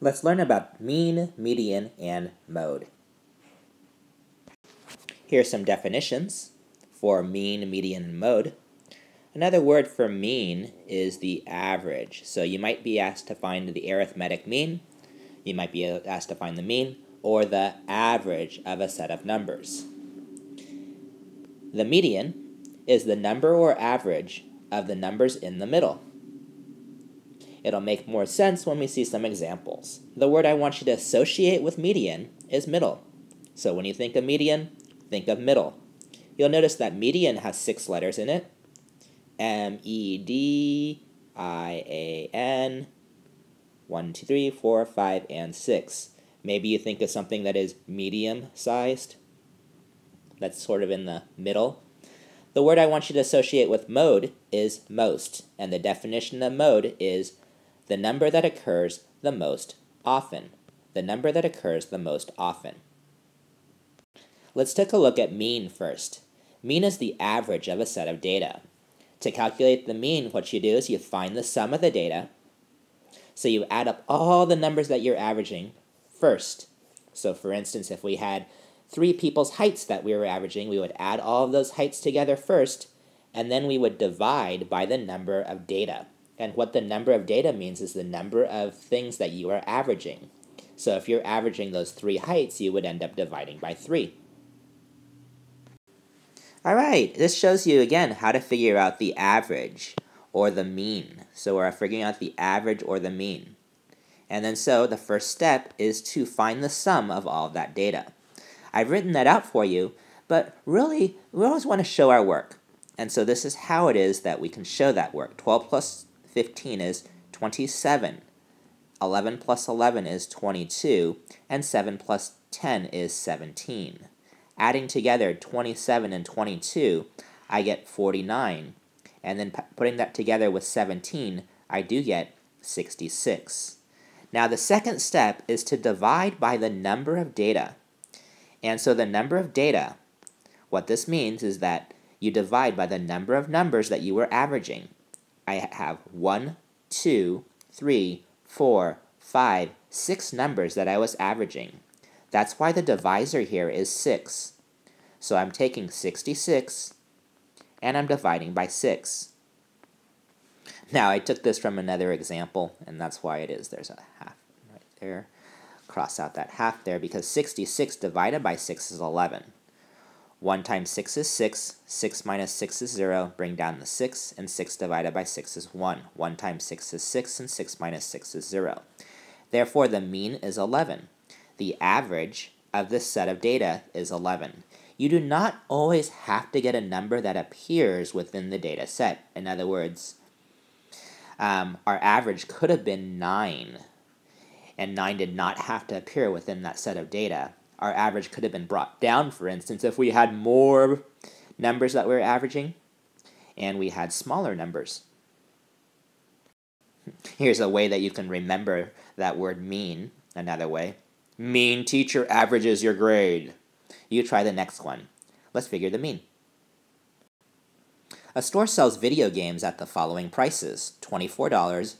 Let's learn about mean, median, and mode. Here are some definitions for mean, median, and mode. Another word for mean is the average. So you might be asked to find the arithmetic mean, you might be asked to find the mean, or the average of a set of numbers. The median is the number or average of the numbers in the middle. It'll make more sense when we see some examples. The word I want you to associate with median is middle. So when you think of median, think of middle. You'll notice that median has 6 letters in it. M-E-D-I-A-N, 1, 2, 3, 4, 5, and 6. Maybe you think of something that is medium-sized. That's sort of in the middle. The word I want you to associate with mode is most, and the definition of mode is the number that occurs the most often. The number that occurs the most often. Let's take a look at mean first. Mean is the average of a set of data. To calculate the mean, what you do is you find the sum of the data. So you add up all the numbers that you're averaging first. So for instance, if we had 3 people's heights that we were averaging, we would add all of those heights together first, and then we would divide by the number of data. And what the number of data means is the number of things that you are averaging. So if you're averaging those 3 heights, you would end up dividing by 3. All right, this shows you, again, how to figure out the average or the mean. So we're figuring out the average or the mean. And then so the first step is to find the sum of all of that data. I've written that out for you, but really, we always want to show our work. And so this is how it is that we can show that work. 12 plus 15 is 27. 11 plus 11 is 22. And 7 plus 10 is 17. Adding together 27 and 22, I get 49. And then putting that together with 17, I do get 66. Now the second step is to divide by the number of data. And so the number of data, what this means is that you divide by the number of numbers that you were averaging. I have 1, 2, 3, 4, 5, 6 numbers that I was averaging. That's why the divisor here is 6. So I'm taking 66 and I'm dividing by 6. Now I took this from another example, and that's why it is. There's a half right there. Cross out that half there because 66 divided by 6 is 11. 1 times 6 is 6. 6 minus 6 is 0. Bring down the 6, and 6 divided by 6 is 1. 1 times 6 is 6, and 6 minus 6 is 0. Therefore, the mean is 11. The average of this set of data is 11. You do not always have to get a number that appears within the data set. In other words, our average could have been 9. And 9 did not have to appear within that set of data. Our average could have been brought down, for instance, if we had more numbers that we were averaging, and we had smaller numbers. Here's a way that you can remember that word mean, another way. Mean teacher averages your grade. You try the next one. Let's figure the mean. A store sells video games at the following prices: $24,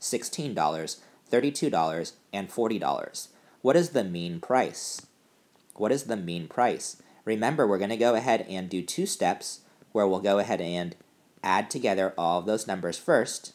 $16, $32, and $40. What is the mean price? What is the mean price? Remember, we're going to go ahead and do 2 steps where we'll go ahead and add together all of those numbers first.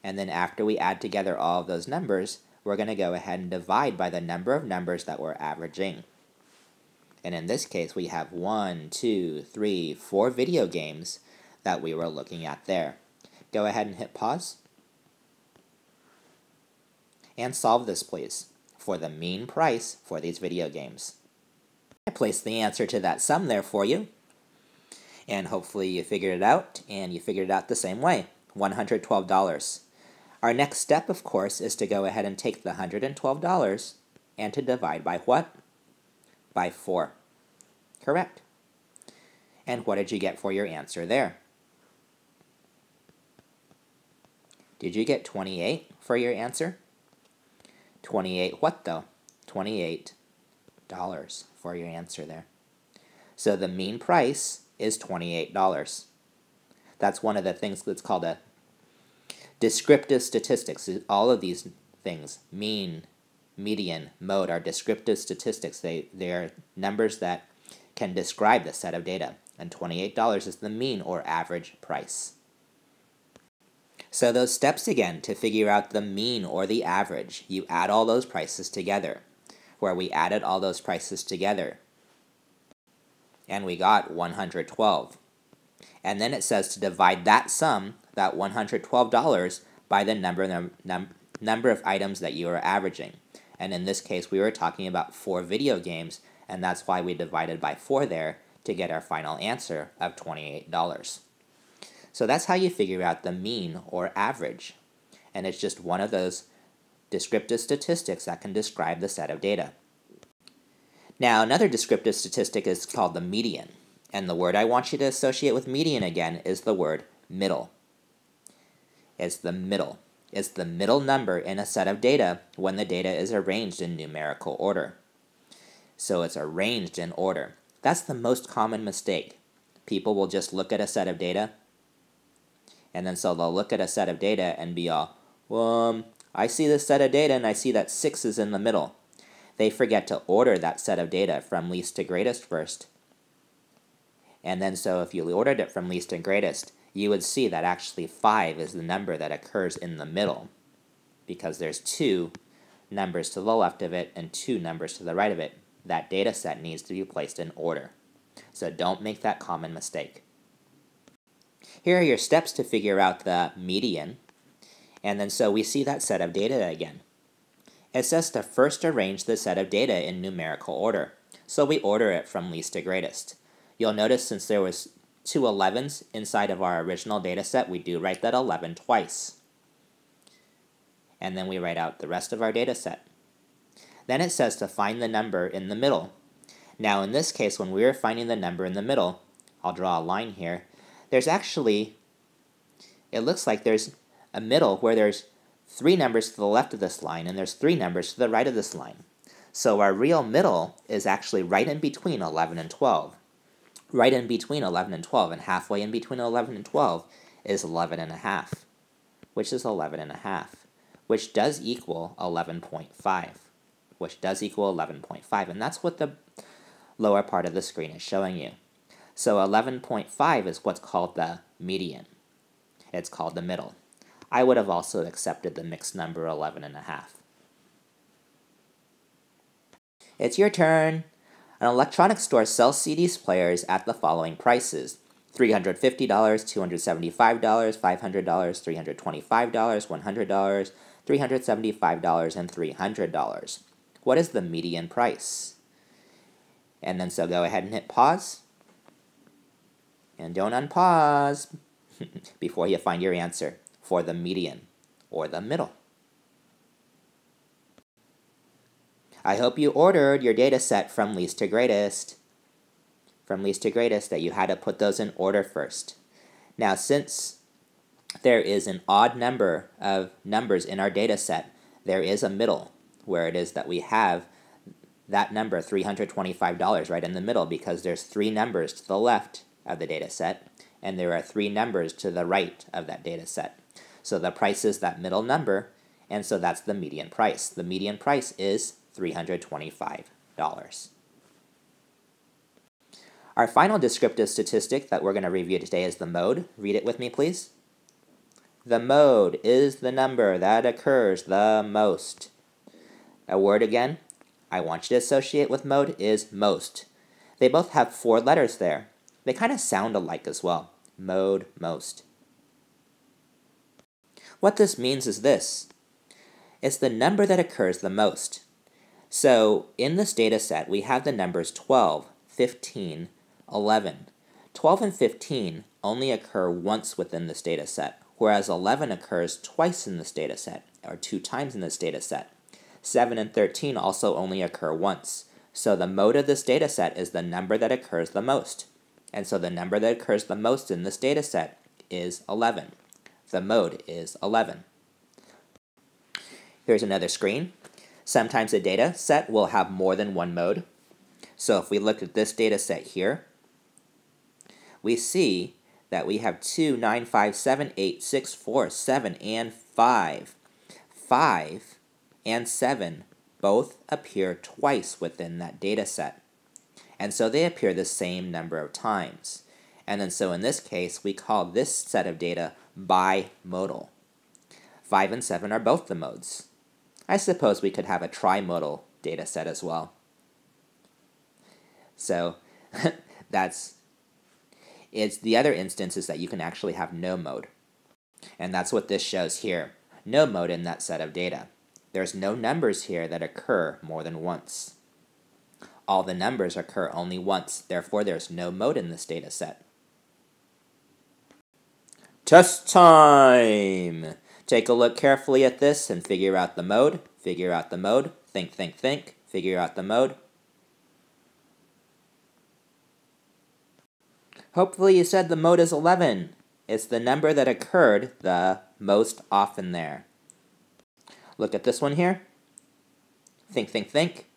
And then after we add together all of those numbers, we're going to go ahead and divide by the number of numbers that we're averaging. And in this case, we have 1, 2, 3, 4 video games that we were looking at there. Go ahead and hit pause. And solve this, please, for the mean price for these video games. I placed the answer to that sum there for you. And hopefully you figured it out, and you figured it out the same way, $112. Our next step, of course, is to go ahead and take the $112 and to divide by what? By 4. Correct. And what did you get for your answer there? Did you get 28 for your answer? 28 what though? $28 for your answer there. So the mean price is $28. That's one of the things that's called a descriptive statistics. All of these things, mean, median, mode are descriptive statistics. They are numbers that can describe the set of data. And $28 is the mean or average price. So those steps again to figure out the mean or the average, you add all those prices together, where we added all those prices together. And we got 112. And then it says to divide that sum, that $112, by the number of items that you are averaging. And in this case, we were talking about 4 video games, and that's why we divided by 4 there to get our final answer of $28. So that's how you figure out the mean or average. And it's just one of those descriptive statistics that can describe the set of data. Now, another descriptive statistic is called the median. And the word I want you to associate with median again is the word middle. It's the middle. It's the middle number in a set of data when the data is arranged in numerical order. So it's arranged in order. That's the most common mistake. People will just look at a set of data, and then so they'll look at a set of data and be all, well, I see this set of data and I see that 6 is in the middle. They forget to order that set of data from least to greatest first. And then so if you ordered it from least to greatest, you would see that actually 5 is the number that occurs in the middle, because there's 2 numbers to the left of it and 2 numbers to the right of it. That data set needs to be placed in order. So don't make that common mistake. Here are your steps to figure out the median. And then so we see that set of data again. It says to first arrange the set of data in numerical order. So we order it from least to greatest. You'll notice since there was 2 11s inside of our original data set, we do write that 11 twice. And then we write out the rest of our data set. Then it says to find the number in the middle. Now in this case, when we were finding the number in the middle, I'll draw a line here, there's actually, it looks like there's a middle where there's 3 numbers to the left of this line and there's 3 numbers to the right of this line. So our real middle is actually right in between 11 and 12. Right in between 11 and 12, and halfway in between 11 and 12 is 11 and a half, which is 11 and a half, which does equal 11.5, which does equal 11.5, and that's what the lower part of the screen is showing you. So 11.5 is what's called the median. It's called the middle. I would have also accepted the mixed number 11 and a half. It's your turn. An electronics store sells CDs players at the following prices: $350, $275, $500, $325, $100, $375, and $300. What is the median price? And then so go ahead and hit pause. And don't unpause before you find your answer for the median or the middle. I hope you ordered your data set from least to greatest. From least to greatest, that you had to put those in order first. Now, since there is an odd number of numbers in our data set, there is a middle where it is that we have that number, $325, right in the middle, because there's 3 numbers to the left of the data set, and there are 3 numbers to the right of that data set. So the price is that middle number, and so that's the median price. The median price is $325. Our final descriptive statistic that we're going to review today is the mode. Read it with me, please. The mode is the number that occurs the most. A word again I want you to associate with mode is most. They both have 4 letters there. They kind of sound alike as well. Mode, most. What this means is this. It's the number that occurs the most. So in this data set, we have the numbers 12, 15, 11. 12 and 15 only occur once within this data set, whereas 11 occurs twice in this data set, or 2 times in this data set. 7 and 13 also only occur once. So the mode of this data set is the number that occurs the most. And so the number that occurs the most in this data set is 11. The mode is 11. Here's another screen. Sometimes a data set will have more than one mode. So if we look at this data set here, we see that we have 2, 9, 5, 7, 8, 6, 4, 7, and 5. 5 and 7 both appear twice within that data set. And so they appear the same number of times. And then so in this case, we call this set of data bimodal. 5 and 7 are both the modes. I suppose we could have a trimodal data set as well. So it's the other instance is that you can actually have no mode. And that's what this shows here. No mode in that set of data. There's no numbers here that occur more than once. All the numbers occur only once, therefore there's no mode in this data set. Test time! Take a look carefully at this and figure out the mode. Figure out the mode. Think, think, think. Figure out the mode. Hopefully you said the mode is 11. It's the number that occurred the most often there. Look at this one here. Think, think, think.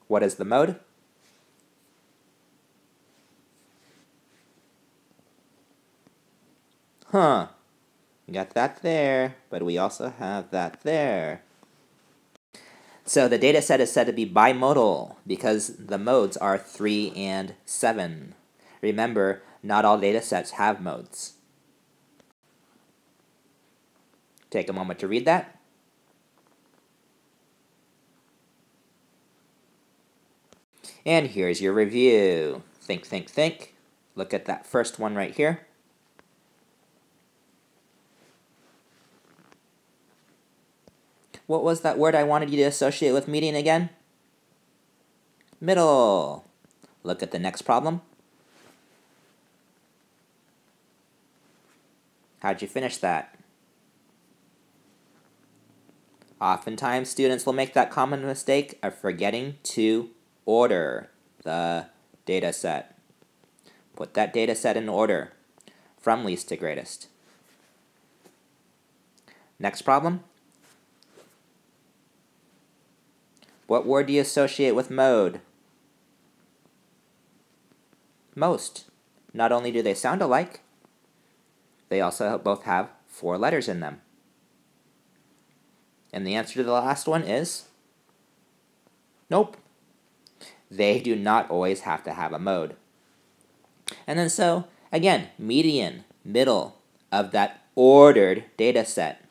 What is the mode? We got that there, but we also have that there. So the data set is said to be bimodal because the modes are 3 and 7. Remember, not all data sets have modes. Take a moment to read that. And here's your review. Think, think, think. Look at that first one right here. What was that word I wanted you to associate with median again? Middle. Look at the next problem. How'd you finish that? Oftentimes, students will make that common mistake of forgetting to order the data set. Put that data set in order, from least to greatest. Next problem. What word do you associate with mode? Most. Not only do they sound alike, they also both have 4 letters in them. And the answer to the last one is nope. They do not always have to have a mode. And then so, again, median, middle of that ordered data set.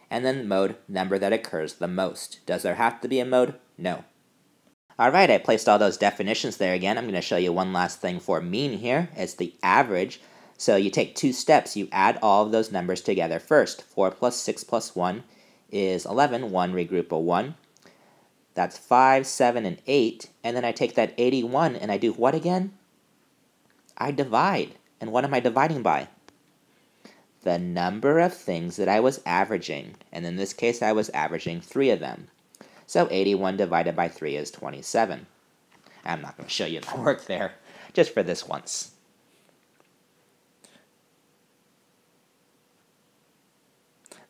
And then mode, number that occurs the most. Does there have to be a mode? No. Alright, I placed all those definitions there again. I'm going to show you one last thing for mean here. It's the average. So you take 2 steps. You add all of those numbers together first. 4 plus 6 plus 1 is 11. 1, regroup a 1. That's 5, 7, and 8. And then I take that 81 and I do what again? I divide. And what am I dividing by? The number of things that I was averaging. And in this case, I was averaging 3 of them. So 81 divided by 3 is 27. I'm not going to show you the work there, just for this once.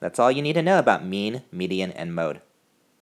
That's all you need to know about mean, median, and mode.